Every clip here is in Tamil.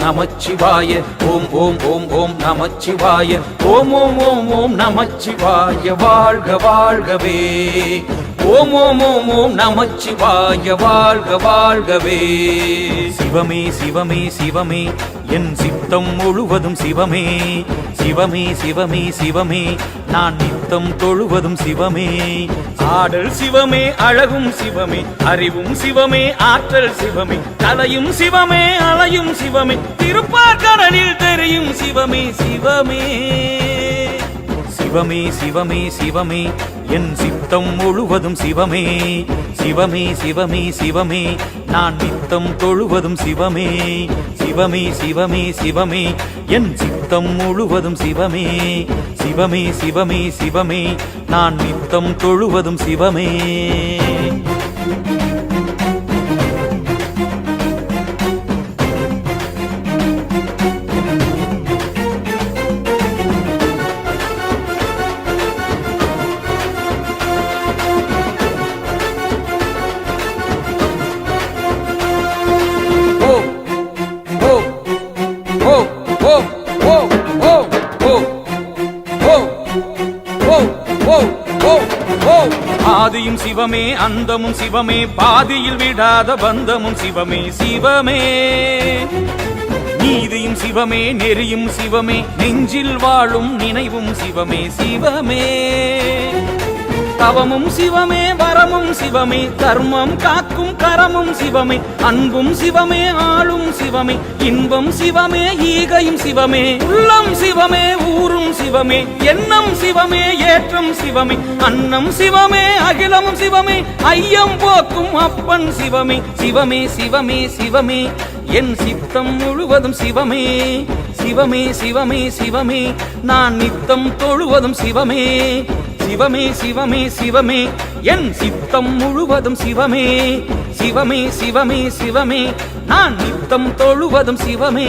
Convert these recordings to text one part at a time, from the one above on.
நமச்சிவாய ஓம் ஓம் ஓம் ஓம் நமச்சிவாய ஓம் ஓம் ஓம் ஓம் நமச்சிவாய வாழ்க வாழ்கவே ஓம் ஓம் ஓம் ஓம் நமச்சிவாய வாழ்க வாழ்கவே சிவமே சிவமே சிவமே என் சித்தம் முழுவதும் சிவமே சிவமே சிவமே சிவமே நான் நித்தம் தொழுவதும் சிவமே ஆடல் சிவமே அழகும் சிவமே அறிவும் சிவமே ஆற்றல் சிவமே தலையும் சிவமே அலையும் சிவமே திருப்பார்கடலில் தெரியும் சிவமே சிவமே சிவமே சிவமே சிவமே என் சித்தம் முழுவதும் சிவமே சிவமே சிவமே சிவமே நான் நித்தம் தொழுவதும் சிவமே சிவமே சிவமே சிவமே என் சித்தம் முழுவதும் சிவமே சிவமே சிவமே சிவமே நான் நித்தம் தொழுவதும் சிவமே ஆதியும் சிவமே அந்தமும் சிவமே பாதியில் விடாத பந்தமும் சிவமே சிவமே நீதியும் சிவமே நெறியும் சிவமே நெஞ்சில் வாழும் நினைவும் சிவமே சிவமே தவமும் சிவமே வரமும் சிவமே கர்மம் காக்கும் கரமும் சிவமே அன்பும் சிவமே ஆளும் சிவமே இன்பம் சிவமே ஈகையும் சிவமே உள்ளம் சிவமே ஊரும் சிவமே எண்ணம் சிவமே ஏற்றம் சிவமே அன்னம் சிவமே அகிலமும் சிவமே ஐயம் போக்கும் அப்பன் சிவமே சிவமே சிவமே சிவமே என் சித்தம் முழுவதும் சிவமே சிவமே சிவமே சிவமே நான் நித்தம் தொழுவதும் சிவமே சிவமே சிவமே சிவமே என் சித்தம் முழுவதும் சிவமே சிவமே சிவமே சிவமே நான் நித்தம் தொழுவதும் சிவமே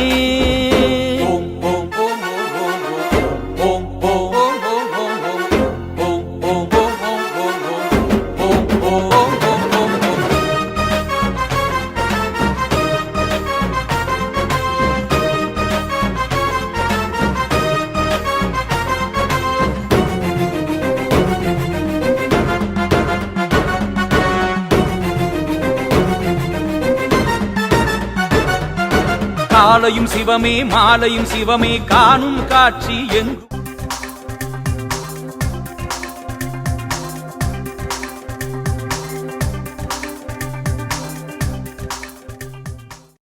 காலையும் சிவமே மாலையும் சிவமே காணும் காட்சி எங்கும்